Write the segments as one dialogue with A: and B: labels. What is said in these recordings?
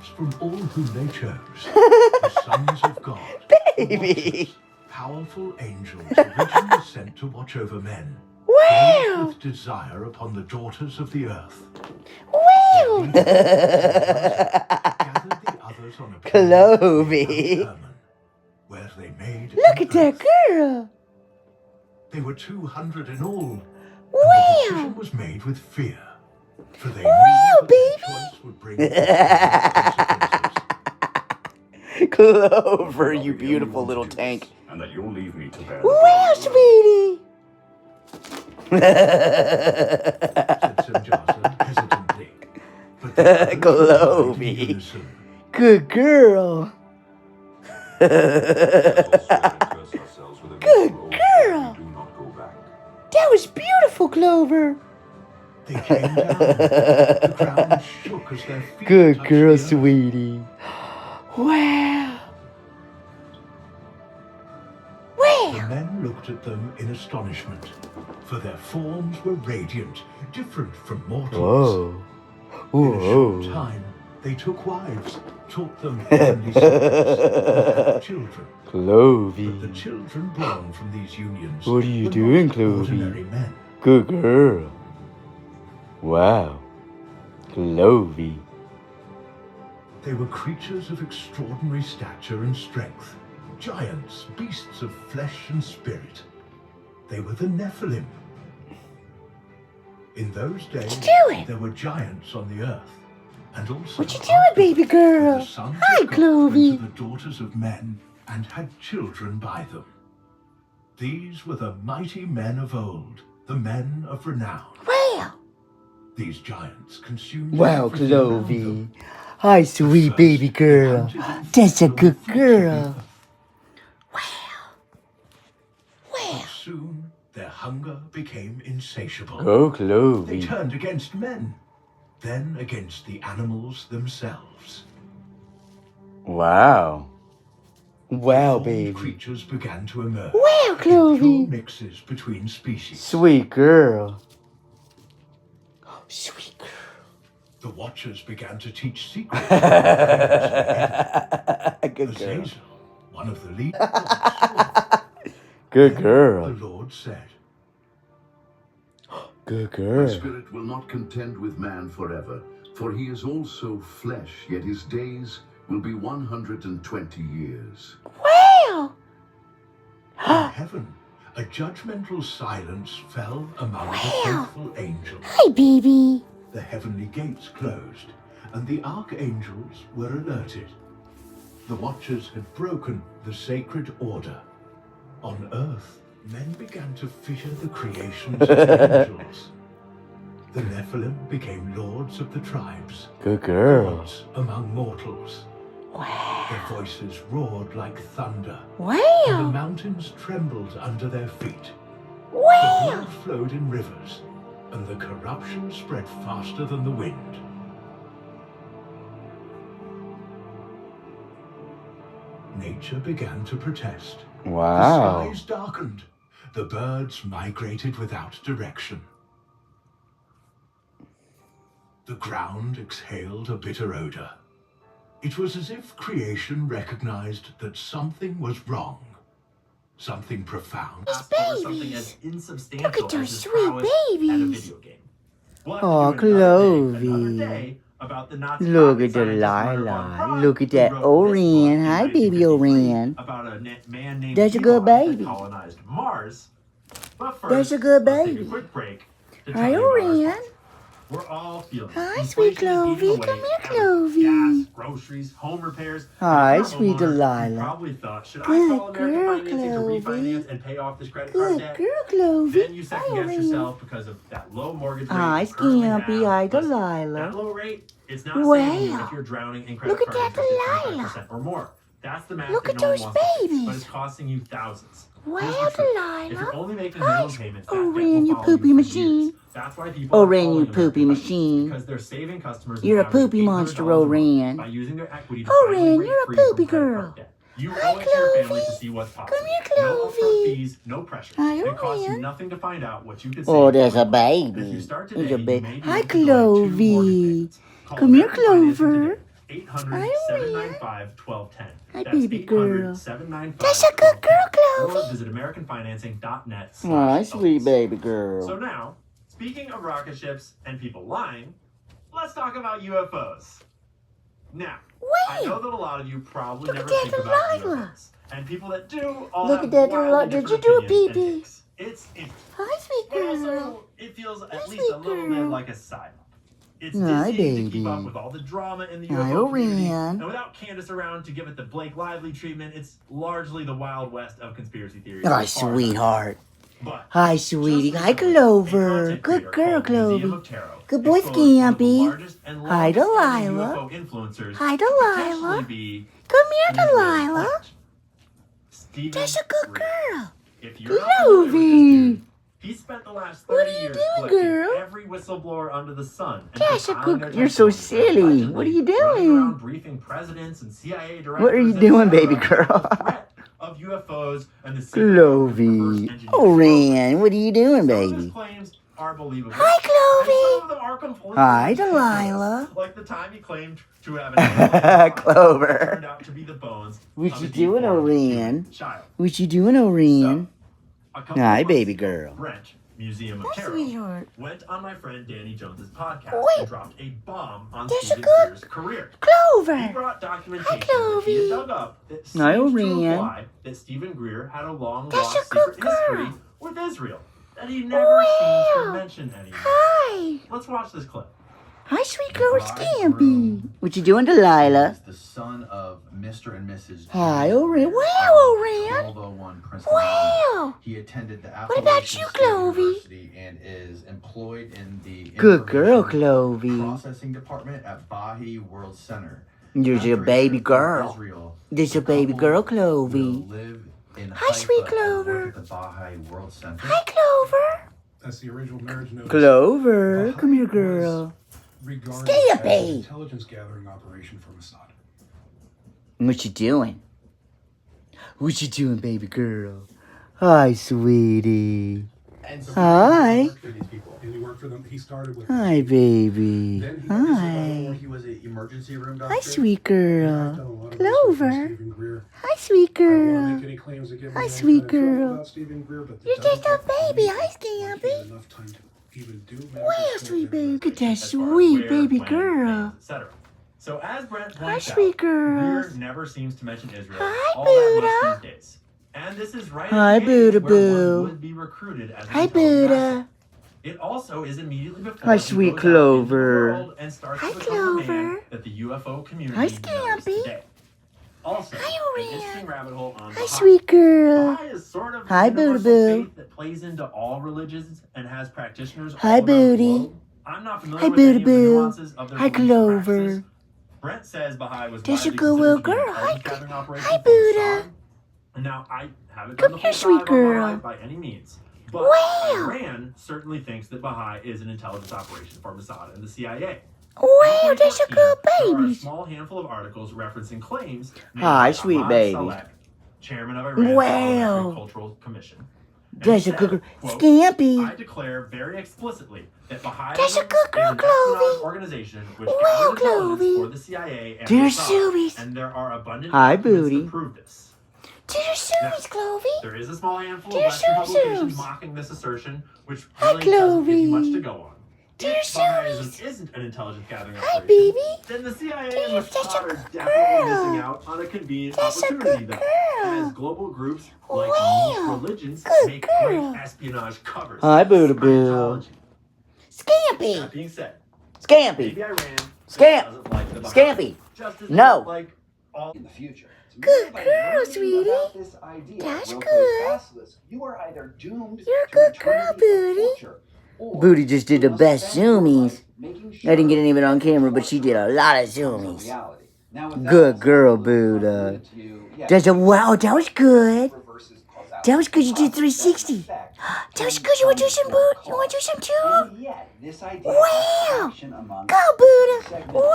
A: giants from all whom they chose, the sons of God,
B: Baby.
A: watchers, powerful angels originally sent to watch over men,
B: Wow.
A: with desire upon the daughters of the earth.
B: Wow.
A: Gathered the others on a plain
B: Clovey.
A: near Mount Hermon, where they made
B: Look
A: an
B: at that
A: oath.
B: girl.
A: They were 200 in all, and the
B: Wow.
A: decision was made with fear, for they
B: Wow,
A: knew that
B: baby.
A: their choice would bring consequences.
B: Clover, you beautiful little tank.
C: And that you'll leave me to bear.
B: Wow, sweetie.
A: Said Simjasa hesitantly, but they others replied in
B: Clovey.
A: unison.
B: Good girl. Good girl. That was beautiful, Clover.
A: They came down. The ground shook as their feet
B: Good
A: touched
B: girl,
A: the earth.
B: sweetie. Wow.
A: The
B: Wow.
A: men looked at them in astonishment, for their forms were radiant, different from mortals.
B: Whoa.
A: In a short
B: Whoa.
A: time, they took wives, taught them heavenly secrets, and had children. But the
B: Clovey.
A: children born from these unions
B: What are you
A: were
B: doing,
A: not
B: Clovey?
A: ordinary men.
B: Good girl. Wow. Clovey.
A: They were creatures of extraordinary stature and strength, giants, beasts of flesh and spirit. They were the Nephilim. In those days,
B: What you doing?
A: there were giants on the earth, and also
B: What you doing, baby
A: the
B: girl?
A: sons
B: Hi,
A: of God went
B: Clovey.
A: to the daughters of men and had children by them. These were the mighty men of old, the men of renown.
B: Wow.
A: These giants consumed
B: Wow,
A: everything around
B: Clovey.
A: them.
B: Hi, sweet baby girl. That's a good girl. Wow. Wow.
A: Soon their hunger became insatiable.
B: Go,
A: They
B: Clovey.
A: turned against men, then against the animals themselves.
B: Wow. Wow,
A: Deformed
B: baby.
A: creatures began to emerge.
B: Wow,
A: in pure
B: Clovey.
A: mixes between species.
B: Sweet girl. Sweet girl.
A: The Watchers began to teach secrets.
B: Good girl.
A: Azazel, one of the leaders,
B: Good
A: the
B: girl.
A: Lord said,
B: Good
C: My
B: girl.
C: spirit will not contend with man forever, for he is also flesh, yet his days will be 120 years.
B: Wow.
A: in heaven, a judgmental silence fell among the faithful angels.
B: Hi, baby.
A: The heavenly gates closed, and the archangels were alerted. The Watchers had broken the sacred order. On earth, men began to fear the creations of the angels. The Nephilim became lords of the tribes,
B: Good girl.
A: gods among mortals.
B: Wow.
A: Their voices roared like thunder, and the
B: Wow.
A: mountains trembled under their feet. The
B: Wow.
A: blood flowed in rivers, and the corruption spread faster than the wind. Nature began to protest.
B: Wow.
A: The skies darkened. The birds migrated without direction. The ground exhaled a bitter odor. It was as if creation recognized that something was wrong. Something profound.
D: Ask over something as insubstantial
B: Look at those
D: as his
B: sweet
D: prowess at a
B: babies.
D: video game. We'll
B: Aw,
D: have to do another
B: Clovey.
D: day about the Nazi
B: Look
D: rocket
B: at the
D: scientist Werner von
B: Lila.
D: Braun,
B: Look at
D: who
B: that
D: wrote this
B: Orion.
D: book in
B: Hi, baby
D: 1953
B: Orion.
D: about a man named
B: That's a good
D: Eli
B: baby.
D: that colonized Mars. But first,
B: That's a good
D: let's take
B: baby.
D: a quick break to
B: Hi,
D: tell you about our
B: Orion.
D: sponsor. We're all feeling it.
B: Hi, sweet
D: Inflation is eating
B: Clovey.
D: away
B: Come here,
D: at everything.
B: Clovey.
D: Gas, groceries, home repairs.
B: Hi,
D: And if you're a
B: sweet
D: homeowner, you
B: Delilah.
D: probably thought, should I
B: Good
D: call American
B: girl,
D: Financing to
B: Clovey.
D: refinance and pay off this credit card
B: Good
D: debt?
B: girl, Clovey.
D: Then you second
B: Hi,
D: guess
B: Orion.
D: yourself because of that low mortgage rate.
B: Hi,
D: you currently
B: Skimpy.
D: have.
B: Hi,
D: Listen,
B: Delilah.
D: That low rate, it's not
B: Wow.
D: saving you if you're drowning in credit
B: Look at
D: card
B: that
D: interest at
B: Delilah.
D: 25% or more. That's the math
B: Look
D: that
B: at
D: no one
B: those
D: wants to see,
B: babies.
D: but it's costing you thousands.
B: Wow,
D: Here's the truth. If
B: Delilah.
D: you're only making
B: Hi,
D: minimum payments, that debt
B: Orion,
D: will
B: you
D: follow
B: poopy
D: for
B: machine.
D: years. That's why people are
B: Orion,
D: calling
B: you poopy
D: American Financing,
B: machine.
D: because they're saving customers an
B: You're a
D: average
B: poopy
D: $800
B: monster,
D: a month
B: Orion.
D: by using their equity to
B: Orion,
D: finally
B: you're a
D: break free
B: poopy
D: from credit
B: girl.
D: card debt. You
B: Hi,
D: owe it to your family
B: Clovey.
D: to see what's possible.
B: Come here,
D: No upfront
B: Clovey.
D: fees, no pressure.
B: Hi,
D: It costs you
B: Orion.
D: nothing to find out what you can
B: Oh,
D: save.
B: there's a
D: And if
B: baby.
D: you start
B: There's
D: today,
B: a
D: you
B: baby.
D: may be
B: Hi,
D: able to delay 2 mortgage
B: Clovey.
D: payments. Call
B: Come here,
D: American Financing
B: Clover.
D: today. 800-795-1210.
B: Hi,
D: That's
B: baby girl.
D: 800-795-1210.
B: That's a good girl,
D: Or
B: Clover.
D: visit AmericanFinancing.net.
B: Aw, sweet baby
D: So
B: girl.
D: now, speaking of rocket ships and people lying, let's talk about UFOs. Now, I know that a lot of you probably
B: Look
D: never
B: at that
D: think about
B: Delilah.
D: UFOs. And people that do all
B: Look
D: have
B: at that
D: wildly
B: Delilah. Did you
D: different
B: do a
D: opinions and
B: pee-pee?
D: takes. It's interesting.
B: Hi, sweet
D: But
B: girl.
D: also, it feels at
B: Hi,
D: least
B: sweet
D: a little
B: girl.
D: bit like a side. It's
B: Hi,
D: dizzying to keep up
B: baby.
D: with all the drama in the
B: Hi,
D: UFO community.
B: Orion.
D: And without Candace around to give it the Blake Lively treatment, it's largely the Wild West of conspiracy theories.
B: Hi,
D: as far as I know.
B: sweetheart.
D: But
B: Hi, sweetie.
D: just
B: Hi,
D: recently,
B: Clover.
D: a content
B: Good
D: creator
B: girl,
D: called Museum
B: Clovey.
D: of Tarot
B: Good boy,
D: exposed one of the
B: Scampy.
D: largest and
B: Hi,
D: longest-standing
B: Delilah.
D: UFO influencers
B: Hi,
D: to
B: Delilah.
D: potentially be
B: Come here,
D: an Israeli
B: Delilah.
D: plant. Stephen
B: That's a good
D: Greer.
B: girl.
D: If you're not familiar with this
B: Clovey.
D: dude, he spent the last
B: What
D: 30
B: are you
D: years
B: doing,
D: collecting
B: girl?
D: every whistleblower under the sun. And
B: That's a
D: compiling
B: good.
D: their
B: You're so
D: testimony,
B: silly.
D: allegedly
B: What are you
D: running
B: doing?
D: around briefing presidents and CIA directors.
B: What are you
D: and
B: doing,
D: etc.
B: baby girl?
D: about the threat of UFOs and the secret government reverse
B: Clovey.
D: engineering
B: Oh,
D: program.
B: Ran. What are you doing,
D: Some of his
B: baby?
D: claims are believable.
B: Hi,
D: And some
B: Clovey.
D: of them are completely
B: Hi,
D: ridiculous.
B: Delilah.
D: Like the time he claimed to have an alien
B: Clover.
D: turned out to be the bones
B: What
D: of
B: you
D: a
B: doing,
D: deformed
B: Orion?
D: human child.
B: What you doing, Orion?
D: A couple
B: Hi,
D: of
B: baby
D: months ago,
B: girl.
D: Brent, Museum of
B: Hi,
D: Tarot,
B: sweetheart.
D: went on my friend Danny Jones's podcast
B: Wait.
D: and dropped a bomb on
B: There's a
D: Stephen
B: good-
D: Greer's career. He
B: Clover.
D: brought documentation that
B: Clovey.
D: he had dug up that seems
B: Hi,
D: to
B: Orion.
D: imply that Stephen Greer had a long
B: That's
D: lost
B: a good
D: secret history
B: girl.
D: with Israel that he never seems to
B: Wow.
D: mention anymore.
B: Hi.
D: Let's watch this clip.
B: Hi, sweet girl, Scampy. What you doing, Delilah?
E: Is the son of Mr. and Mrs.
B: Hi, Orion. Wow, Orion.
E: 1201 Princeton.
B: Wow.
E: He attended the
B: What about
E: Appalachian
B: you,
E: State
B: Clovey?
E: University and is employed in the
B: Good girl,
E: Information
B: Clovey.
E: Processing Department at Baha'i World Center.
B: You're
E: After
B: your
E: a
B: baby
E: trip to
B: girl.
E: Israel,
B: This
E: the
B: your baby
E: couple
B: girl,
E: will
B: Clovey.
E: live in
B: Hi, sweet
E: Haifa and
B: Clover.
E: work at the Baha'i World Center.
B: Hi, Clover.
F: That's the original marriage notice.
B: Clover.
F: Baha'i
B: Come here,
F: was
B: girl.
F: regarded
B: Stay up,
F: as
B: babe.
F: an intelligence gathering operation for Mossad.
B: What you doing? What you doing, baby girl? Hi, sweetie.
E: And so
B: Hi.
F: For these people. And he worked for them. He started with
B: Hi, baby.
F: Then he
B: Hi.
E: he was an emergency room doctor.
B: Hi, sweet
F: I've done
B: girl.
F: a lot of research on
B: Clover.
F: Stephen Greer.
B: Hi, sweet
F: I don't want to
B: girl.
F: make any claims that get me
B: Hi,
F: in any
B: sweet
F: kind of trouble
B: girl.
F: about Stephen Greer, but the
B: You're just a
F: doesn't
B: baby. Hi,
F: like he
B: Scampy.
F: had enough time to even do medical
B: Wow,
F: school
B: sweet
F: and
B: baby. Look at that
D: As far as
B: sweet
D: where,
B: baby
D: when,
B: girl.
D: names, etc. So as Brent
B: Hi,
D: points
B: sweet
D: out, Greer
B: girls.
D: never seems to mention Israel
B: Hi,
D: all that
B: Buddha.
D: much these days. And this is right
B: Hi,
D: at the age
B: Buddha
D: where
B: Boo.
D: one would be recruited as an
B: Hi,
D: intelligence
B: Buddha.
D: asset. It also is immediately before
B: Hi,
D: he
B: sweet
D: goes out into the
B: Clover.
D: world and starts
B: Hi,
D: to become the man
B: Clover.
D: that the UFO community
B: Hi,
D: knows
B: Scampy.
D: today. Also,
B: Hi,
D: an
B: Orion.
D: interesting rabbit hole on
B: Hi,
D: Baha'i.
B: sweet girl.
D: Baha'i is sort of
B: Hi,
D: a universal
B: Buddha Boo.
D: faith that plays into all religions and has practitioners
B: Hi,
D: all around the
B: Booty.
D: globe. I'm not familiar
B: Hi,
D: with any
B: Buddha
D: of the
B: Boo.
D: nuances of their
B: Hi,
D: beliefs and
B: Clover.
D: practices. Brent says Baha'i was
B: That's a
D: widely
B: good
D: considered
B: little
D: to be an
B: girl. Hi,
D: intelligence gathering operation
B: hi,
D: for
B: Buddha.
D: Mossad. And now I haven't
B: Come
D: done the
B: here,
D: full
B: sweet
D: dive on
B: girl.
D: Baha'i by any means. But
B: Wow.
D: Iran certainly thinks that Baha'i is an intelligence operation for Mossad and the CIA.
B: Wow, that's a
D: 2014,
B: good
D: there are a
B: baby.
D: small handful of articles referencing claims made
B: Hi,
D: by
B: sweet
D: Ahmad
B: baby.
D: Saleh, chairman of Iran's
B: Wow.
D: Parliamentary Cultural Commission. And
B: That's
D: he
B: a good
D: said,
B: girl.
D: quote,
B: Scampy.
D: I declare very explicitly that Baha'i
B: That's a good girl,
D: is an espionage
B: Clovey.
D: organization which
B: Wow,
D: gathers intelligence
B: Clovey.
D: for the CIA and
B: There's
D: Mossad,
B: Suey's.
D: and there are abundant
B: Hi,
D: documents
B: Booty.
D: to prove this.
B: To your shoes, Clovey.
D: There is a small handful
B: Dear
D: of Western
B: Susie.
D: publications mocking this assertion, which
B: Hi,
D: really doesn't give you much
B: Clovey.
D: to go on.
B: Dear
D: If Baha'iism
B: Susie.
D: isn't an intelligence gathering
B: Hi,
D: operation,
B: baby.
D: then the CIA
B: Dear,
D: and
B: that's a
D: Mossad are
B: good
D: definitely
B: girl.
D: missing out on a convenient
B: That's a
D: opportunity,
B: good
D: though.
B: girl.
D: As global groups like
B: Wow.
D: niche religions
B: Good
D: make
B: girl.
D: great espionage covers.
B: Hi, Buddha Boo.
D: Scientology.
B: Scampy.
D: That being said,
B: Scampy.
D: maybe Iran
B: Scamp.
D: doesn't like the Baha'i,
B: Scampy.
D: just as
B: No.
D: they don't like all
G: in the future. So
B: Good
G: by
B: girl,
G: learning
B: sweetie.
G: about this idea,
B: That's
G: Roko's
B: good.
G: basilisk, you are either doomed
B: You're a
G: to
B: good girl,
G: eternity of
B: Booty.
G: torture, or
B: Booty just did
G: you
B: the
G: must
B: best
G: spend your
B: zoomies.
G: life making sure
B: I didn't get any of it on camera, but she did a lot of
G: becomes a
B: zoomies.
G: reality. Now, with that,
B: Good
G: let's
B: girl,
G: have a look
B: Buddha.
G: at you. Yeah,
B: That's a wow. That was good.
G: reverses causality.
B: That was good. You did
G: Cause and
B: 360.
G: effect
B: That was
G: can
B: good. You want to do
G: come
B: some
G: before
B: boot? You want to do some too?
G: And yet, this idea
B: Wow.
G: of action among
B: Go, Buddha.
G: segment of
B: Wow.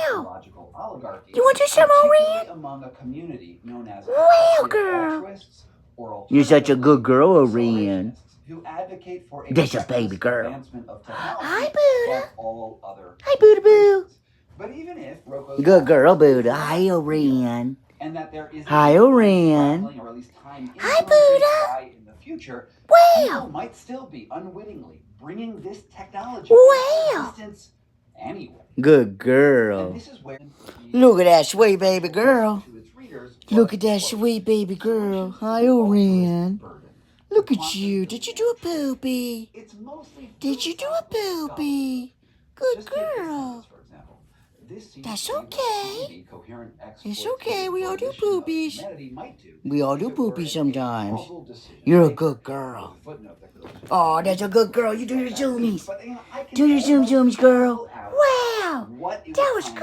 G: technological oligarchy,
B: You want to do some,
G: particularly
B: Orion?
G: among a community known as
B: Wow,
G: alternative
B: girl.
G: altruists or
B: You're such a good girl,
G: alternative
B: Orion.
G: accelerationists who advocate for
B: That's a
G: reckless
B: baby girl.
G: advancement of technology
B: Hi, Buddha.
G: above all other
B: Hi, Buddha Boo.
G: considerations. But even if Roko's
B: Good girl, Buddha. Hi, Orion.
G: and that there is
B: Hi, Orion.
G: traveling or at least time
B: Hi,
G: influencing
B: Buddha.
G: AI in the future,
B: Wow.
G: people might still be unwittingly bringing this technology
B: Wow.
G: into existence anyway.
B: Good
G: And
B: girl.
G: this is where
B: Look at that sweet baby girl.
G: to its readers
B: Look
G: was,
B: at that
G: quote,
B: sweet baby girl.
G: solutions
B: Hi,
G: to the altruistic
B: Orion.
G: burden.
B: Look
G: The
B: at
G: quantum
B: you. Did you do a poopy?
G: It's mostly
B: Did you do a poopy? Good
G: Just take this
B: girl.
G: sentence, for example. This seems
B: That's
G: to be what
B: okay.
G: maybe coherent
B: It's okay, we all do
G: exploitation of
B: poopies.
G: humanity might do
B: We all do
G: if it were
B: poopy
G: a
B: sometimes.
G: causal decision
B: You're a
G: maker
B: good girl.
G: with a footnote that could also-
B: Oh, that's a good girl. You do your zoomies.
G: But, you know, I can
B: Do your zoom
G: almost
B: zooms, girl.
G: puzzle out
B: Wow.
G: what it
B: That
G: would
B: was
G: find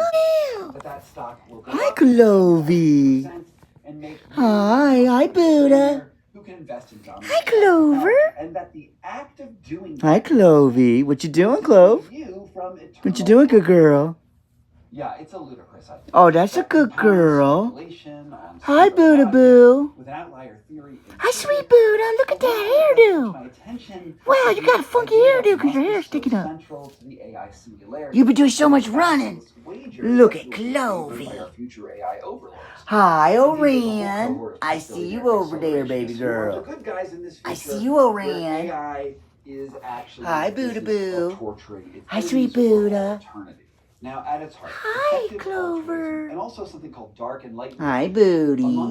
B: cool.
G: that stock will go
B: Hi,
G: up
B: Clovey.
G: and make
B: Hi, Buddha.
G: who can invest in dominant
B: Hi, Clover.
G: and that the act of doing
B: Hi, Clovey. What you doing, Clove?
G: you from
B: What you doing, good girl?
G: Yeah, it's a ludicrous idea.
B: Oh, that's a
G: That
B: good
G: compounds
B: girl.
G: speculation on
B: Hi,
G: pseudo
B: Buddha
G: logic
B: Boo.
G: with an outlier theory
B: Hi, sweet
G: included.
B: Buddha. Look at
G: But
B: that
G: what really
B: hairdo.
G: catches my attention
B: Wow,
G: is
B: you
G: the
B: got a funky
G: idea
B: hairdo
G: that
B: 'cause your
G: must be
B: hair's sticking
G: so
B: up.
G: central to the AI singularity.
B: You've been doing so much
G: The
B: running.
G: fabulous wager
B: Look
G: that
B: at
G: will be favored
B: Clovey.
G: by our future AI overlords.
B: Hi,
G: Indeed, there's a whole
B: Orion.
G: cohort of
B: I
G: custodians
B: see you
G: and
B: over there, baby
G: accelerationists who are
B: girl.
G: the good guys in this
B: I
G: future
B: see you,
G: where
B: Orion.
G: AI is actually
B: Hi,
G: the
B: Buddha
G: business of
B: Boo.
G: torturing its
B: Hi, sweet
G: enemies for
B: Buddha.
G: eternity. Now, at its heart,
B: Hi,
G: effective
B: Clover.
G: altruism, and also something called dark enlightenment.
B: Hi,
G: Among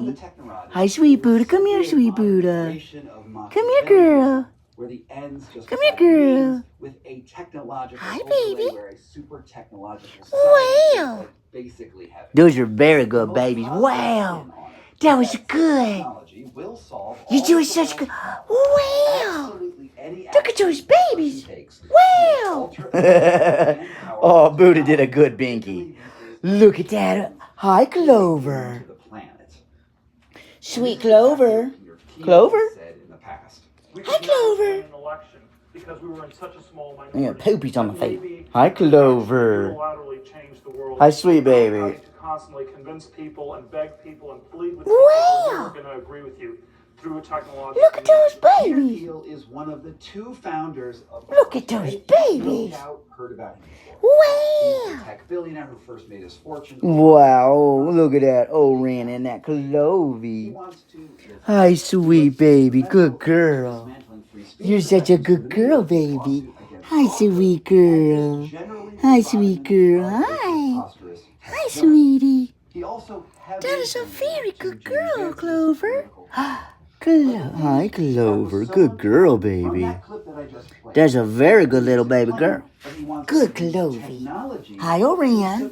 G: the
B: Booty.
G: technorati,
B: Hi, sweet
G: is
B: Buddha. Come here,
G: simply a
B: sweet Buddha.
G: modernization of
B: Come here, girl.
G: where the ends just
B: Come here,
G: means
B: girl.
G: with a technological
B: Hi,
G: overlay
B: baby.
G: where a super technological
B: Wow.
G: society is like basically heaven.
B: Those are very
G: The
B: good
G: most
B: babies.
G: positive
B: Wow.
G: spin on it
B: That
G: is
B: was
G: that
B: good.
G: technology will solve
B: You're
G: all
B: doing
G: of the
B: such good.
G: world's
B: Wow.
G: absolutely any
B: Look at those
G: action a
B: babies.
G: person takes to
B: Wow.
G: alter and power
B: Oh,
G: to
B: Buddha did a
G: power
B: good
G: particularly
B: binky.
G: is
B: Look at that. Hi, Clover.
G: to the planet.
B: Sweet
G: And this is
B: Clover.
G: exactly what your
B: Clover?
G: keynote said in the past.
B: Hi, Clover.
H: An election because we were in such a small
B: I
H: minority.
B: got poopies on my face.
H: Maybe
B: Hi,
H: actually
B: Clover.
H: unilaterally change the world.
B: Hi, sweet
H: without
B: baby.
H: having to constantly convince people and beg people and plead with people who are going to agree with you through a technological.
B: Look at those
G: Peter
B: babies.
G: Thiel is one of the two founders of
B: Look at those babies.
G: No doubt heard about him before. He's
B: Wow.
G: the tech billionaire who first made his fortune.
B: Wow. Look at that. Oh, Ran and that
G: He
B: Clovey.
G: wants to
B: Hi, sweet baby. Good girl. You're such a good girl, baby. Hi, sweet girl. Hi, sweet girl. Hi. Hi, sweetie. That is a very good girl, Clover. Hi, Clover. Good girl, baby. That's a very good little baby girl. Good Clovey. Hi, Orion.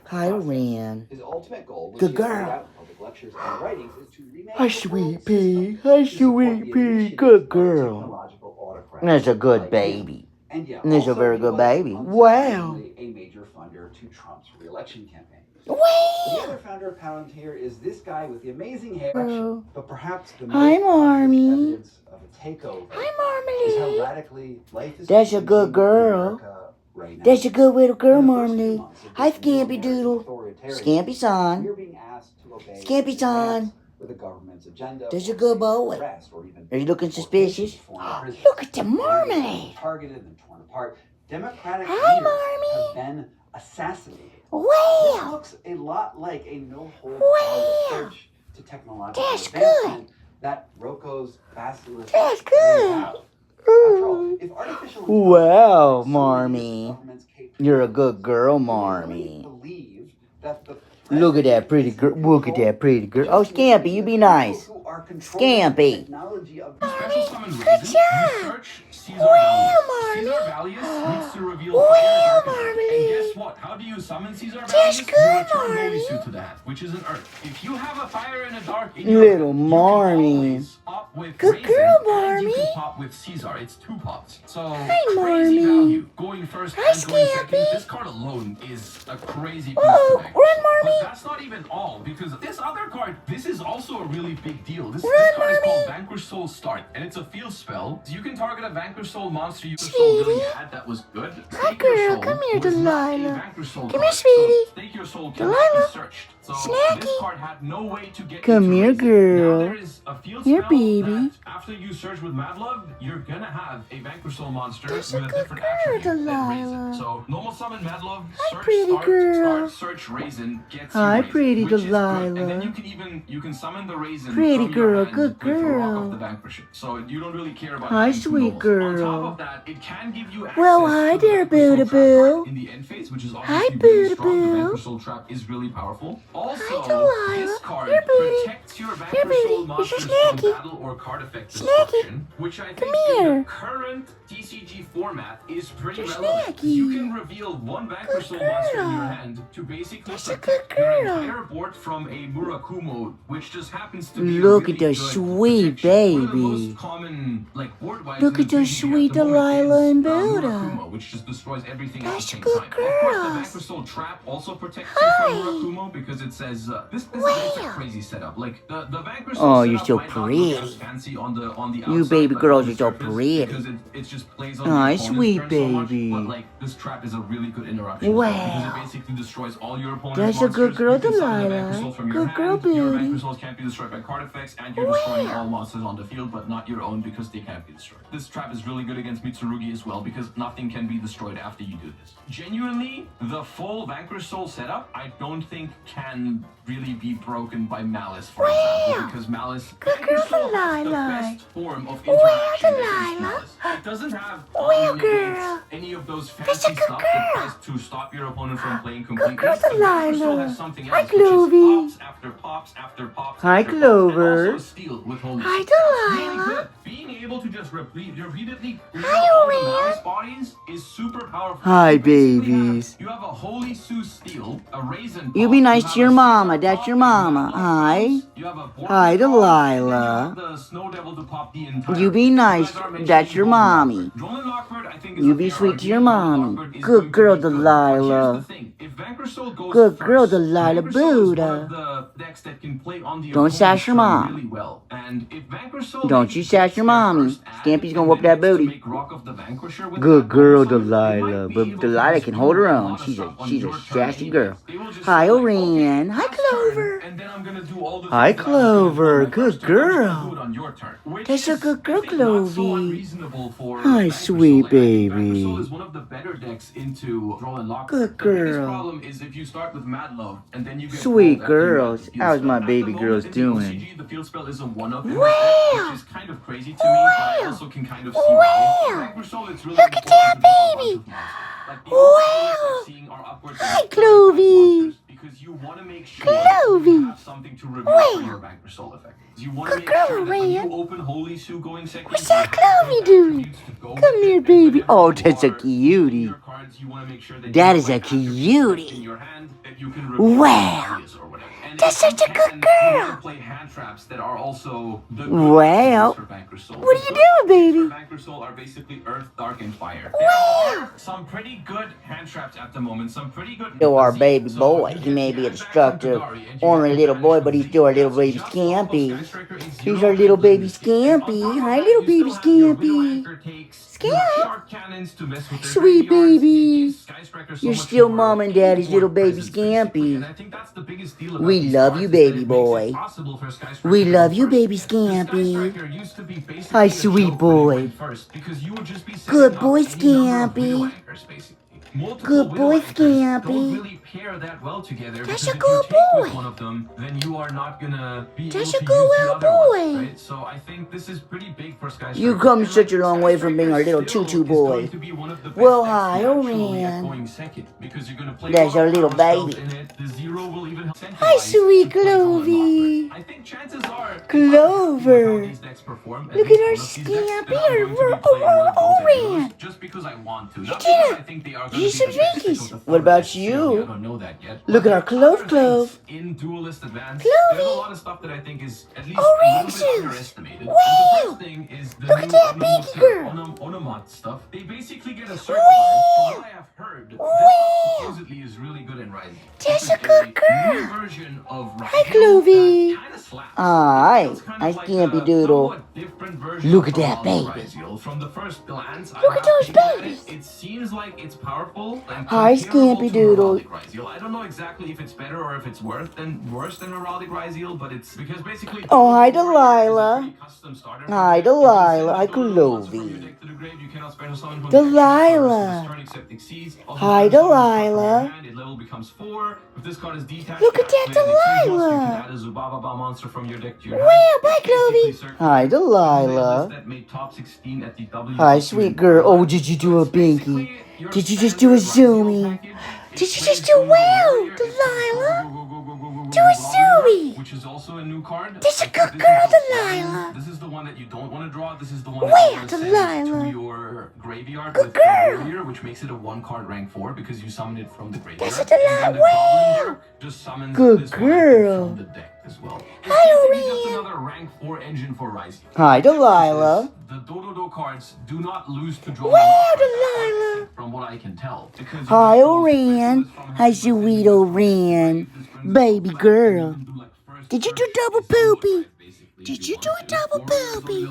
B: Hi, Orion.
G: His ultimate goal was
B: Good
G: to lay
B: girl.
G: out in public lectures and writings is to remake
B: Hi,
G: the
B: sweet
G: world
B: pea.
G: system
B: Hi,
G: to support
B: sweet
G: the
B: pea.
G: initiatives
B: Good
G: of
B: girl.
G: technological autocrats
B: That's a good
G: like
B: baby.
G: him. And yeah,
B: That's a
G: also
B: very
G: he
B: good
G: was
B: baby. Wow.
G: unsurprisingly a major funder to Trump's re-election campaign. The
B: Wow.
G: other founder of Palantir is this guy with the amazing hair.
B: Hello.
G: But perhaps the
B: Hi,
G: most
B: Marmy.
G: obvious evidence of a takeover
B: Hi,
G: is how
B: Marmalade.
G: radically life is
B: That's a
G: changing
B: good
G: in
B: girl.
G: America right now.
B: That's a good little girl,
G: In the first few
B: Marmalade.
G: months of
B: Hi,
G: this new
B: Scampy
G: American
B: Doodle.
G: authoritarianism,
B: Scampy son.
G: we're being asked to obey
B: Scampy
G: in
B: son.
G: advance with the government's agenda.
B: There's a
G: or
B: good boy.
G: arrest or even
B: Are you looking
G: deportation
B: suspicious?
G: to foreign prisons.
B: Look at the
G: Candidates
B: marmalade.
G: are targeted and torn apart. Democratic
B: Hi,
G: leaders
B: Marmy.
G: have been assassinated. This
B: Wow.
G: looks a lot like a no-holds-barred
B: Wow.
G: approach to technological
B: That's
G: advancement that Rocco's basilisk
B: That's
G: lays
B: good.
G: out. After all, if artificial
B: Wow,
G: intelligence
B: Marmy.
G: government's
B: You're a good girl,
G: capabilities,
B: Marmy.
G: believe that the
B: Look at that pretty girl. Look at that pretty girl. Oh, Scampy, you be nice. Scampy.
I: Special summon
B: Good
I: reason,
B: job.
I: you search Caesar
B: Wow,
I: Valius.
B: Marmy.
I: Caesar Valius needs to reveal
B: Wow,
I: fire and
B: Marmy.
I: And guess what? How do you summon Caesar Valius?
B: That's
I: You
B: good,
I: return
B: Marmy.
I: holy suit to that, which is an earth. If you have a fire and a dark in your
B: Little
I: hand, you can
B: Marmy.
I: always pop with
B: Good
I: raisin,
B: girl,
I: and you
B: Marmy.
I: can pop with Caesar. It's 2 pops. So
B: Hi,
I: crazy
B: Marmy.
I: value. Going first
B: Hi,
I: and going second.
B: Scampy.
I: This card alone is a crazy piece
B: Oh,
I: to make.
B: run,
I: But
B: Marmy.
I: that's not even all, because this other card, this is also a really big deal. This
B: Run,
I: card is
B: Marmy.
I: called Vanquish Soul Start, and it's a field spell. You can target a Vanquish Soul monster your soul really
B: Sweetie.
I: had that was good.
B: Hi,
I: Stake Your
B: girl.
I: Soul
B: Come here,
I: was not a
B: Delilah.
I: Vanquish Soul
B: Come
I: card,
B: here, sweetie.
I: So Stake Your Soul cannot
B: Delilah.
I: be searched. So
B: Snacky.
I: this card had no way to get
B: Come
I: into
B: here,
I: racing.
B: girl.
I: Now there is a field
B: Here,
I: spell
B: baby.
I: that after you search with Mad Love, you're gonna have a Vanquish Soul monster
B: That's
I: with
B: a
I: a
B: good
I: different
B: girl,
I: attribute than Raisin.
B: Delilah.
I: So normal summon Mad Love,
B: Hi,
I: search
B: pretty girl.
I: start search Raisin gets
B: Hi,
I: you Raisin,
B: pretty
I: which is good. And
B: Delilah.
I: then you can summon the Raisin
B: Pretty
I: from
B: girl,
I: your hand
B: good
I: with a rock
B: girl.
I: of the Vanquisher. So you don't really care about
B: Hi,
I: having two
B: sweet
I: novels.
B: girl.
I: On top of that, it can give you access
B: Well, hi
I: to the
B: there,
I: Vanquish Soul
B: Boo
I: Trap
B: Boo.
I: card in the end phase, which is
B: Hi,
I: obviously really
B: Boo
I: strong. The
B: Boo.
I: Vanquish Soul Trap is really powerful. Also,
B: Delilah.
I: this card
B: Here, booty.
I: protects your
B: Here,
I: Vanquish
B: booty.
I: Soul
B: Is your
I: monsters from
B: snacky?
I: battle or card effect
B: Snacky.
I: destruction, which I think
B: Come
I: in
B: here.
I: the current TCG format is pretty
B: Your
I: relevant.
B: snacky.
I: You can reveal one Vanquish Soul monster in your hand to basically
B: That's a
I: protect
B: good
I: your
B: girl.
I: entire board from a Murakumo, which just happens to be
B: Look
I: a
B: at
I: really
B: the
I: good
B: sweet
I: protection. One of the
B: baby.
I: most common, like board-wise,
B: Look
I: in
B: at the
I: TCG
B: sweet
I: at the moment
B: Delilah
I: is,
B: and Buddha.
I: Murakumo, which just destroys everything at the
B: That's
I: same
B: good
I: time. Of course, the
B: girls.
I: Vanquish Soul Trap also protects
B: Hi.
I: you from Murakumo because it says this is it's a
B: Wow.
I: crazy setup. Like the Vanquish
B: Oh,
I: Soul
B: you're
I: setup
B: so
I: might not look
B: pretty.
I: as fancy on the
B: You
I: outside,
B: baby
I: like
B: girls
I: on the
B: are so
I: surface,
B: pretty.
I: because it just plays on
B: Aw,
I: the opponent's
B: sweet
I: turn so much,
B: baby.
I: but like this trap is a really good interruption
B: Wow.
I: because it basically destroys all your opponent's
B: That's a
I: monsters.
B: good girl,
I: You can summon the
B: Delilah.
I: Vanquish Souls from your
B: Good girl,
I: hand. Your
B: beauty.
I: Vanquish Souls can't be destroyed by card effects, and you're destroying
B: Wow.
I: all monsters on the field, but not your own because they can't be destroyed. This trap is really good against Mitsurugi as well because nothing can be destroyed after you do this. Genuinely, the full Vanquish Soul setup, I don't think can really be broken by Malice, for example, because Malice
B: Good girl,
I: Vanquish Soul has the
B: Delilah.
I: best form of interaction against
B: Delilah.
I: Malice. It doesn't have
B: Well,
I: negates,
B: girl.
I: any of those
B: That's a
I: fancy
B: good
I: stuff that
B: girl.
I: tries to stop your opponent from playing completely.
B: girl,
I: The Vanquish Soul
B: Delilah.
I: has something
B: Hi,
I: else, which is
B: Clovey.
I: pops after pops after pops
B: Hi,
I: after pops,
B: Clover.
I: and also steal with Holy
B: Hi,
I: Seal. That's really
B: Delilah.
I: good. Being able to just repeatedly clear
B: Hi,
I: all the
B: Orion.
I: Malice bodies is super powerful.
B: Hi,
I: You basically
B: babies.
I: You have a Holy Sue steal, a Raisin
B: You
I: pop,
B: be nice
I: have
B: to your
I: a
B: mama.
I: Caesar
B: That's
I: pop,
B: your
I: a
B: mama.
I: Mad Love
B: Hi.
I: Coux, you have a Border
B: Hi,
I: pop, and then you
B: Delilah.
I: have the Snow Devil to pop the entire
B: You be
I: thing.
B: nice.
I: guys are mentioning
B: That's your
I: Roland
B: mommy.
I: Lockbird. Roland Lockbird, I think, is
B: You
I: a
B: be
I: fair
B: sweet to your
I: argument. Roland
B: mommy.
I: Lockbird is
B: Good
I: going to
B: girl,
I: be good. But
B: Delilah.
I: here's the thing. If Vanquish Soul goes
B: Good girl,
I: first,
B: Delilah
I: Vanquish Soul is one
B: Buddha.
I: of the decks that can play on the
B: Don't
I: opponent's
B: sass your
I: turn
B: mom.
I: really well. And if Vanquish Soul
B: Don't
I: maybe
B: you sass
I: gets
B: your
I: their
B: mommy.
I: first ad
B: Scampy's gonna
I: and
B: whoop
I: then
B: that
I: gets to
B: booty.
I: make Rock of the Vanquisher with
B: Good
I: that
B: girl,
I: bonus summon, they might
B: Delilah.
I: be
B: But
I: able to
B: Delilah
I: just
B: can
I: do
B: hold her
I: a
B: own.
I: lot of
B: She's
I: stuff on
B: a
I: your turn
B: sassy
I: anyways.
B: girl.
I: They will just
B: Hi,
I: say, like,
B: Orion.
I: okay,
B: Hi,
I: last turn,
B: Clover.
I: and then I'm gonna do all the
B: Hi,
I: things that I was gonna do on
B: Clover.
I: my
B: Good
I: first turn. I'm just gonna
B: girl.
I: do it on your turn, which
B: That's a
I: is,
B: good
I: I
B: girl,
I: think, not so
B: Clovey.
I: unreasonable for
B: Hi,
I: Vanquish
B: sweet
I: Soul. I think Vanquish Soul
B: baby.
I: is one of the better decks into Roland Lockbird.
B: Good
I: The biggest
B: girl.
I: problem is if you start with Mad Love and then you get
B: Sweet
I: called after you have
B: girls.
I: the field
B: How's
I: spell.
B: my
I: At the
B: baby
I: moment
B: girls
I: in the
B: doing?
I: OCG, the field spell is a one-up in this
B: Wow.
I: deck, which is kind of crazy to me, but I also can kind of see why.
B: Wow.
I: Vanquish Soul, it's really
B: Look at
I: important
B: that
I: to draw a bunch
B: baby.
I: of monsters. Like the only list
B: Wow.
I: I'm seeing are upwards
B: Hi,
I: of 25
B: Clovey.
I: monsters because you want to make sure
B: Clovey.
I: you have something to reveal for
B: Wow.
I: your Vanquish Soul effect. You want to
B: Good
I: make
B: girl,
I: sure that when you
B: Orion.
I: open Holy Sue going second,
B: What's
I: you
B: that
I: have
B: Clovey
I: those
B: doing?
I: attributes to go
B: Come
I: with
B: here,
I: it,
B: baby.
I: and whenever
B: Oh,
I: you
B: that's a
I: are using
B: cutie.
I: your cards, you want to make sure that
B: That
I: you
B: is a
I: play attributes
B: cutie.
I: in your hand that you can reveal
B: Wow.
I: ideas or whatever. And
B: That's
I: if you
B: such a good
I: can,
B: girl.
I: You want to play hand traps that are also the good
B: Wow.
I: attributes for Vanquish Soul.
B: What are
I: The
B: you
I: good
B: doing,
I: attributes
B: baby?
I: for Vanquish Soul are basically Earth, Dark, and Fire.
B: Wow.
I: There are some pretty good hand traps at the moment. Some pretty good.
B: Still our baby
I: So
B: boy.
I: you
B: He
I: get
B: may be a
I: Hand Back from
B: destructive,
I: Kagari, and you
B: ornery
I: get
B: little boy,
I: Vanish
B: but he's
I: from
B: still our
I: Z.
B: little baby
I: That's just off of
B: Scampy.
I: Sky Striker in
B: He's
I: zero
B: our little
I: and
B: baby
I: Lunacy. And on
B: Scampy.
I: top of
B: Hi,
I: that,
B: little
I: you
B: baby
I: still have your Widow
B: Scampy.
I: Anchor takes,
B: Scamp.
I: your Shark Cannons to mess with their
B: Sweet
I: graveyards.
B: baby.
I: It gives Sky Striker so
B: You're
I: much
B: still
I: more
B: mom and daddy's
I: board
B: little baby
I: presence, basically.
B: Scampy.
I: And I think that's the biggest deal about
B: We
I: these
B: love
I: cards
B: you,
I: is that
B: baby
I: it makes
B: boy.
I: it possible for Sky Striker
B: We
I: to
B: love
I: go
B: you,
I: first.
B: baby
I: The Sky
B: Scampy.
I: Striker used to be basically
B: Hi,
I: a
B: sweet
I: joke when you
B: boy.
I: went first, because you would just be setting
B: Good
I: up
B: boy,
I: any number of
B: Scampy.
I: Widow Anchors, basically. Multiple
B: Good
I: Widow
B: boy,
I: Anchors
B: Scampy.
I: don't really pair that well together,
B: That's
I: because
B: a
I: if
B: good
I: you take with
B: boy.
I: one of them, then you are not gonna be
B: That's
I: able
B: a
I: to
B: good
I: use the
B: little
I: other ones,
B: boy.
I: right? So I think this is pretty big for Sky
B: You
I: Striker.
B: come
I: And,
B: such a
I: like,
B: long
I: Sky
B: way from being our
I: Striker
B: little
I: still
B: choo-choo
I: is
B: boy.
I: going to be one of the best
B: Well,
I: decks
B: hi,
I: naturally at
B: Orion.
I: going second, because you're gonna play
B: That's
I: a lot
B: our
I: of
B: little
I: power spells
B: baby.
I: in it. The zero will even
B: Hi,
I: incentivize
B: sweet
I: to play Roland
B: Clovey.
I: Lockbird. I think chances are
B: Clover.
I: these decks perform,
B: Look at our Scampy. Orion.
I: just because I want to.
B: You
I: Not
B: did
I: because
B: it.
I: I think they are
B: You
I: going to
B: some
I: be the best
B: drinkies.
I: pick of the
B: What
I: format.
B: about
I: Clearly,
B: you?
I: I don't know that yet.
B: Look
I: But
B: at our
I: there are other
B: Clove.
I: things in Duelist Advance.
B: Clovey.
I: There's a lot of stuff that I think is at least
B: Orange
I: a little
B: juice.
I: bit underestimated.
B: Wow.
I: And the first thing is the
B: Look
I: new
B: at that baby girl.
I: Onomot stuff. They basically get a circle line. From what I have heard, this supposedly is really good in Rising.
B: That's
I: This
B: a
I: is
B: good
I: new
B: girl. girl.
I: version of
B: Hi,
I: Rigel
B: Clovey.
I: that kinda slaps.
B: Hi.
I: It's kind
B: Hi,
I: of like
B: Scampy
I: a
B: Doodle.
I: somewhat different version
B: Look
I: of
B: at that
I: Heraldic
B: baby.
I: Ryziel. From the first glance,
B: Look at those babies.
I: it seems like it's powerful and
B: Hi,
I: comparable
B: Scampy
I: to
B: Doodle.
I: Heraldic Ryziel. I don't know exactly if it's better or if it's worse than Heraldic Ryziel, but it's because basically.
B: Oh, hi,
I: is a
B: Delilah.
I: pretty custom starter
B: Hi,
I: deck. You can
B: Delilah. Hi,
I: send the Doodle monster from your
B: Clovey.
I: deck to the grave. You cannot special summon from
B: Delilah.
I: the turn except exceeds. Also,
B: Hi,
I: special summon from your
B: Delilah.
I: hand, it level becomes 4. If this card is detached,
B: Look at that
I: you can add
B: Delilah.
I: a Zubaba monster from your deck to your
B: Well,
I: hand.
B: bye, Clovey. Hi, Delilah.
I: That made top 16 at the
B: Hi, sweet girl. Oh, did you do a binky? Did you just do a zoomie? Did you just do wow, Delilah? Do a zoomie.
I: Which is also a new card.
B: This is a good girl, Delilah.
I: This is the one that you don't want to draw. This is the one
B: Wow,
I: that you want to send
B: Delilah.
I: to your graveyard
B: Good
I: with
B: girl.
I: Warrior, which makes it a 1-card rank 4 because you summon it from the graveyard.
B: That's a Delilah.
I: And then the
B: Wow.
I: Goblin Dirk just summons
B: Good
I: this
B: girl.
I: one from the deck as well. It's
B: Hi,
I: basically just
B: Orion.
I: another rank 4 engine for Ryziel.
B: Hi, Delilah.
I: The Dodo cards do not lose to draw.
B: Wow, Delilah.
I: From what I can tell. Because you
B: Hi,
I: get those
B: Orion.
I: specialists from
B: Hi,
I: having
B: sweet
I: like
B: Orion. Baby girl. Did you do double poopy? Did you do a double poopy?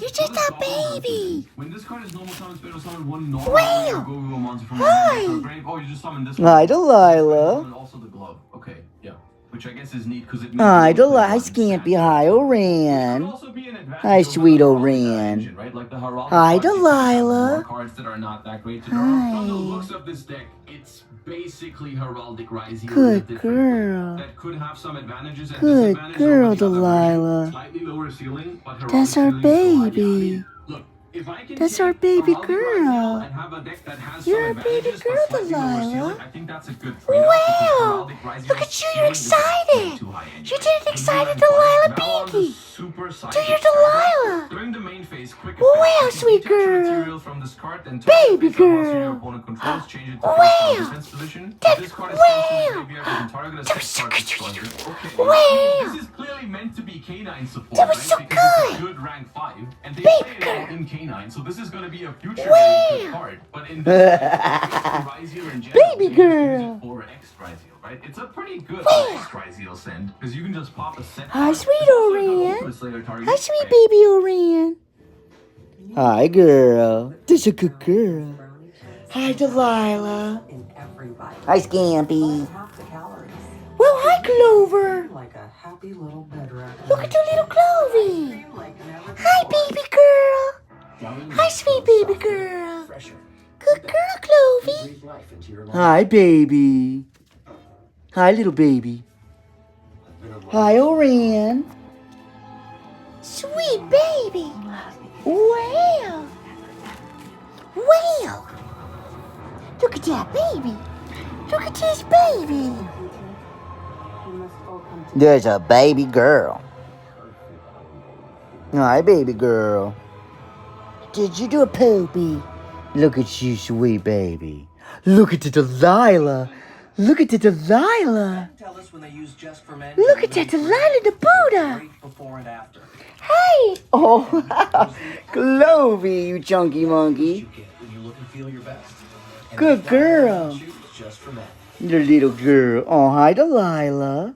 B: You're just a baby.
I: When this card is normal summon, special summon one normal
B: Wow.
I: go monster from
B: Hi.
I: your grave. Oh, you just summon this
B: Hi,
I: one.
B: Delilah.
I: And also the glove. Okay, yeah. Which I guess is neat because it means
B: Hi,
I: you don't
B: Delilah.
I: play
B: Hi,
I: one
B: Scampy.
I: stat.
B: Hi,
I: Could
B: Orion.
I: also be an advantage
B: Hi,
I: over
B: sweet
I: the Heraldic
B: Orion.
I: engine, right? Like the Heraldic
B: Hi,
I: cards, you can have
B: Delilah.
I: more cards that are not that great to draw. From the
B: Hi.
I: looks of this deck, it's basically Heraldic Ryziel.
B: Good
I: with a different
B: girl.
I: that could have some advantages and
B: Good
I: disadvantages
B: girl,
I: over the other version.
B: Delilah.
I: Slightly lower ceiling, but Heraldic
B: That's our
I: ceiling is so high. Yeah, I
B: baby.
I: mean, look, if I can
B: That's
I: take
B: our baby
I: Heraldic
B: girl.
I: Ryziel and have a deck that has
B: You're
I: some
B: a baby
I: advantages,
B: girl,
I: but slightly lower
B: Delilah.
I: ceiling, I think that's a good trade-off.
B: Wow.
I: because Heraldic Ryziel's
B: Look at you,
I: ceiling
B: you're
I: is
B: excited.
I: way too high anyway.
B: You did an
I: The
B: excited
I: new
B: Delilah
I: Valon, the
B: binky.
I: super
B: Do
I: psychic
B: your
I: starter.
B: Delilah.
I: During the main phase, quick
B: Wow,
I: effect, you can
B: sweet
I: detach a
B: girl.
I: material from this card and
B: Baby
I: target face up once
B: girl.
I: your opponent controls, change it to
B: Wow.
I: face defense position. If
B: That-
I: this card is sent to the
B: wow.
I: graveyard, you can target a
B: That was
I: 6
B: so
I: card
B: good.
I: destroyer. Okay,
B: Wow.
I: this is clearly meant to be Canine support,
B: That was
I: right?
B: so
I: Because it's a
B: good.
I: good rank 5, and they
B: Baby
I: play it all
B: girl.
I: in Canine, so this is going to be a future
B: Wow.
I: very good card. But in this case, Ryziel in general,
B: Baby
I: you just use
B: girl.
I: it for X Ryziel, right? It's a pretty good
B: Wow.
I: X Ryziel send, because you can just pop a set.
B: Hi,
I: card.
B: sweet
I: It's also a good
B: Orion.
I: Ultimate Slayer target.
B: Hi, sweet baby Orion. Hi, girl. This is a good girl. Hi, Delilah.
J: In every bite.
B: Hi, Scampy.
J: Half the calories.
B: Well, hi, Clover.
J: Like a happy little bed rabbit.
B: Look at your little Clovey.
J: Like never
B: Hi, baby girl. Hi, sweet baby girl. Good girl, Clovey. Hi, baby. Hi, little baby. Hi, Orion. Sweet baby. Wow. Wow. Look at that baby. Look at this baby. There's a baby girl. Hi, baby girl. Did you do a poopy? Look at you, sweet baby. Look at the Delilah. Look at the Delilah.
G: Tell us when they use just for men.
B: Look at that Delilah the Buddha.
G: Great before and after.
B: Hey. Oh, Clovey, you chunky monkey.
G: You get when you look and feel your best. And
B: Good
G: that
B: girl.
G: shoes just for men.
B: The little girl. Oh, hi, Delilah.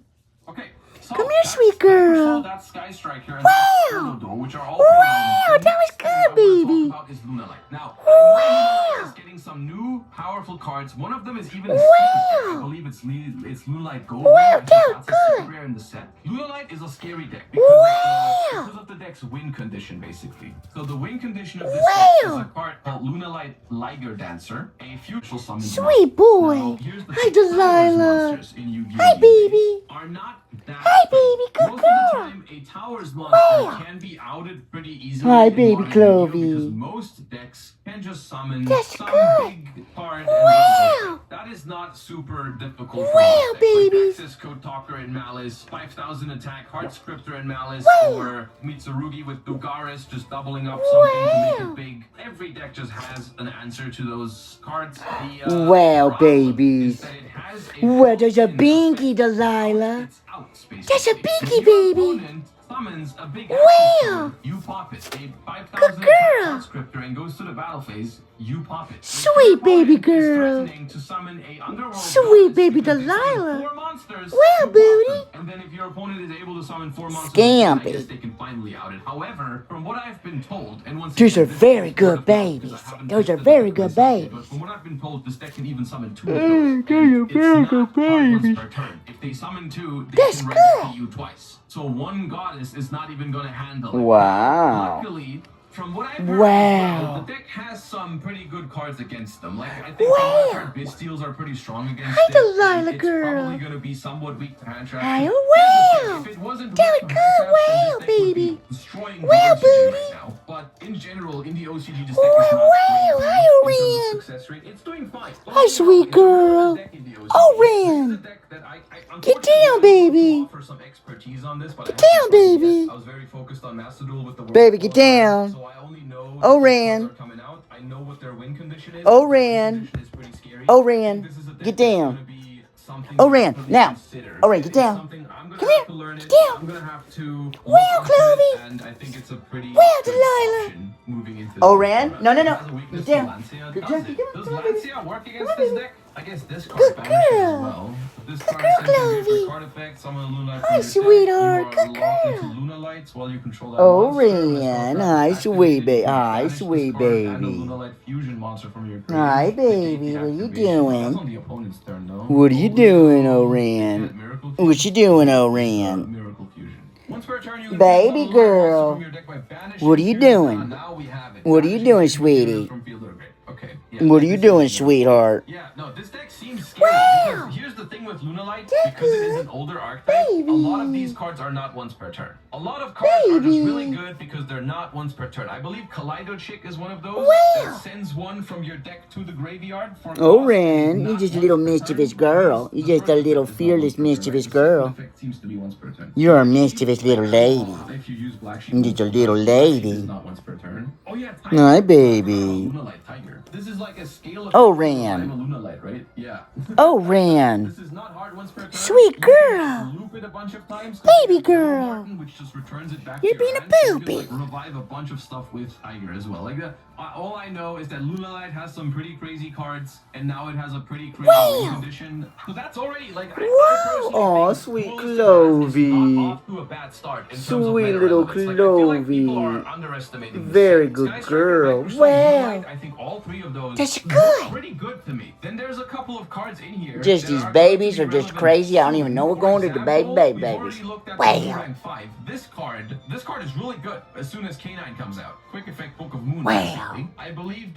I: Okay, so
B: Come here,
I: that's
B: sweet girl.
I: That's Sky Striker and
B: Wow.
I: Dodo, which are all
B: Wow, that was good, baby.
I: About is Lunalight. Now,
B: Wow.
I: is getting some new powerful cards. One of them is even a
B: Wow.
I: secret deck. I believe it's Lunalight Gold.
B: Wow,
I: I think
B: that was
I: that's a secret
B: good.
I: rare in the set. Lunalight is a scary deck because,
B: Wow.
I: because of the deck's win condition, basically. So the win condition of this
B: Wow.
I: deck is a card called Lunalight Liger Dancer, a future summon.
B: Sweet boy.
I: Now, here's the
B: Hi,
I: thing. Some of those
B: Delilah.
I: monsters in Yu-Gi-Oh!
B: Hi, baby.
I: Are not that
B: Hi, baby. Good
I: most of the
B: girl.
I: time, a Towers monster
B: Wow.
I: can be outed pretty easily.
B: Hi,
I: in
B: baby
I: modern Yu-Gi-Oh!
B: Clovey.
I: Because most decks can just summon
B: That's
I: some
B: good.
I: big card.
B: Wow.
I: That is not super difficult. for
B: Wow,
I: most decks.
B: baby.
I: Like Access Code Talker and Malice, 5,000 attack, Heart Scripter and Malice,
B: Wow.
I: or Mitsurugi with Dugaris just doubling up something to make
B: Wow.
I: it big. Every deck just has an answer to those cards. The,
B: Wow,
I: problem
B: babies.
I: is that it has a
B: Well, there's a
I: built-in
B: binky, Delilah.
I: it's outs, basically.
B: That's a
I: If
B: binky,
I: your
B: baby.
I: opponent summons a big
B: Wow.
I: action card, you pop it. A 5,000
B: Good girl.
I: scripter and goes to the battle phase, you pop it. If
B: Sweet
I: your
B: baby
I: opponent is
B: girl.
I: threatening to summon a underworld
B: Sweet
I: goddess
B: baby
I: because they summon
B: Delilah.
I: 4 monsters monsters,
B: Well,
I: you
B: booty.
I: walk them. And then if your opponent is able to summon 4 monsters,
B: Scampy.
I: I guess they can finally out it. However, from what I've been told, and once
B: Those
I: again,
B: are
I: this
B: very
I: is
B: good
I: word of mouth, 'cause
B: babies.
I: I haven't
B: Those are
I: tested
B: very
I: it
B: good
I: myself yet,
B: babies.
I: But from what I've been told, this deck can even summon 2 of
B: Those
I: those.
B: are
I: And it's
B: very
I: not
B: good
I: hard once
B: babies.
I: per turn. If they summon 2, they
B: That's
I: can
B: good.
I: run you twice. So 1 goddess is not even going to handle it.
B: Wow.
I: Luckily, from what I've heard,
B: Wow.
I: the deck has some pretty good cards against them. Like, I think from what I've heard, Bystials are pretty strong against
B: Hi,
I: it.
B: Delilah
I: It's
B: girl.
I: probably going to be somewhat weak to hand traps.
B: Hi,
I: Here's the
B: wow.
I: thing, if it wasn't
B: Very
I: weak to
B: good,
I: hand traps, then
B: wow,
I: this deck would be
B: baby.
I: destroying
B: Wow,
I: the OCG
B: booty.
I: right now. But in general, in the OCG, this deck is not
B: Wow, wow,
I: crazy
B: hi,
I: in terms
B: Orion.
I: of success rate. It's doing fine.
B: Hi,
I: Overall,
B: sweet
I: it's a really
B: girl.
I: good deck in the OCG.
B: Orion.
I: This is a deck that I
B: Get
I: unfortunately
B: down,
I: wasn't able to
B: baby.
I: offer some expertise on this, but
B: Get
I: I haven't
B: down,
I: tried it yet.
B: baby.
I: I was very focused on Master Duel with the World
B: Baby, get
I: Qualifier,
B: down.
I: so I only know
B: Oh,
I: that these
B: Ran.
I: cards are coming out. I know what their win condition is.
B: Oh,
I: The win
B: Ran.
I: condition is pretty scary.
B: Oh,
I: I
B: Ran.
I: think this is a deck
B: Get
I: that's
B: down.
I: gonna be something
B: Oh,
I: to
B: Ran.
I: definitely
B: Now.
I: consider.
B: Oh, Ran,
I: It
B: get
I: is
B: down.
I: something I'm gonna
B: Come
I: have
B: here.
I: to learn it.
B: Get down.
I: I'm gonna have to
B: Wow,
I: look into it,
B: Clovey.
I: and I think it's a pretty
B: Wow,
I: good
B: Delilah.
I: option moving into
B: Oh,
I: the
B: Ran.
I: format.
B: No, no,
I: It
B: no.
I: has a weakness
B: Get
I: to
B: down.
I: Lancia.
B: Good
I: Does
B: job.
I: it?
B: Come on,
I: Does
B: Clovey.
I: Lancia work against
B: Come on,
I: this
B: baby.
I: deck? I guess this card
B: Good
I: banishes as
B: girl.
I: well. This
B: Good
I: card
B: girl,
I: sends you here
B: Clovey.
I: for card effect, summon a Luna Light
B: Hi,
I: from your
B: sweetheart.
I: deck.
B: Good
I: You are locked into
B: girl.
I: Luna Lights while you control that
B: Oh,
I: monster. Let's go
B: Ran.
I: grab
B: Hi,
I: this
B: sweet
I: activated.
B: baby.
I: You can
B: Hi,
I: banish this
B: sweet
I: card and a
B: baby.
I: Luna Light fusion monster from your grave.
B: Hi,
I: Negate
B: baby.
I: the
B: What are you
I: activation. That's
B: doing?
I: on the opponent's turn, though.
B: What are you
I: Oh,
B: doing,
I: no.
B: Oh,
I: They
B: Ran?
I: get Miracle
B: What
I: Fusion.
B: you doing, Oh,
I: This is a
B: Ran?
I: Miracle Fusion. Once per turn, you can
B: Baby
I: control a Luna monster
B: girl.
I: from your deck by banishing
B: What are you
I: fusion.
B: doing?
I: Now we have it.
B: What are you
I: Banishing
B: doing,
I: fusion
B: sweetie?
I: from field or grave. Okay. Yeah,
B: What are
I: this
B: you
I: is
B: doing,
I: a miracle.
B: sweetheart?
I: Yeah, no, this deck seems scary
B: Wow.
I: because here's the thing with Luna Light,
B: That's
I: because it is
B: good.
I: an older archetype, a lot of
B: Baby.
I: these cards are not once per turn. A lot of cards are just really
B: Baby.
I: good because they're not once per turn. I believe Kaleido Chick is one of those
B: Wow.
I: that sends one from your deck to the graveyard for
B: Oh,
I: cost,
B: Ran,
I: not
B: you're just a
I: once
B: little
I: per
B: mischievous
I: turn.
B: girl.
I: The
B: You're just a
I: first
B: little
I: effect is not once
B: fearless,
I: per turn,
B: mischievous
I: right? The second
B: girl.
I: effect seems to be once per turn.
B: You're a
I: I believe
B: mischievous little
I: Black
B: lady.
I: Sheep, if you use Black Sheep
B: You're just a
I: multiple
B: little
I: times, Black Sheep
B: lady.
I: is not once per turn. Oh yeah, Tiger.
B: No,
I: I forgot
B: baby.
I: about Luna Light Tiger. This is like a scale of
B: Oh,
I: I'm a
B: Ran.
I: Luna Light, right? Yeah.
B: Oh, Ran.
I: This is not hard once per turn.
B: Sweet
I: You can
B: girl.
I: loop it a bunch of times.
B: Baby
I: There's Yellow
B: girl.
I: Martin, which just returns it back
B: You're
I: to your
B: being a
I: hand. You can,
B: poopy.
I: like, revive a bunch of stuff with Tiger as well. Like that. All I know is that Luna Light has some pretty crazy cards, and now it has a pretty crazy win
B: Wow.
I: condition. So that's already like. I
B: Wow.
I: personally
B: Aw,
I: think
B: sweet
I: Duelist Advance is
B: Clovey.
I: not off to a bad start in terms of
B: Sweet
I: meta
B: little
I: relevance. Like, I feel like people
B: Clovey.
I: are underestimating this
B: Very
I: set.
B: good
I: Sky Striker,
B: girl.
I: Vector Storm, Luna
B: Wow.
I: Light, I think all 3 of those
B: That's
I: look
B: good.
I: pretty good to me. Then there's a couple of cards in here.
B: Just
I: that
B: these
I: are
B: babies
I: going
B: are
I: to be
B: just
I: relevant
B: crazy. I don't
I: soon.
B: even know we're
I: For
B: going to the baby
I: example,
B: baby
I: we've
B: babies.
I: already looked at the
B: Wow.
I: rank 5. This card is really good as soon as K9 comes out. Quick effect Book of Moon.
B: Wow.
I: Basically. I believe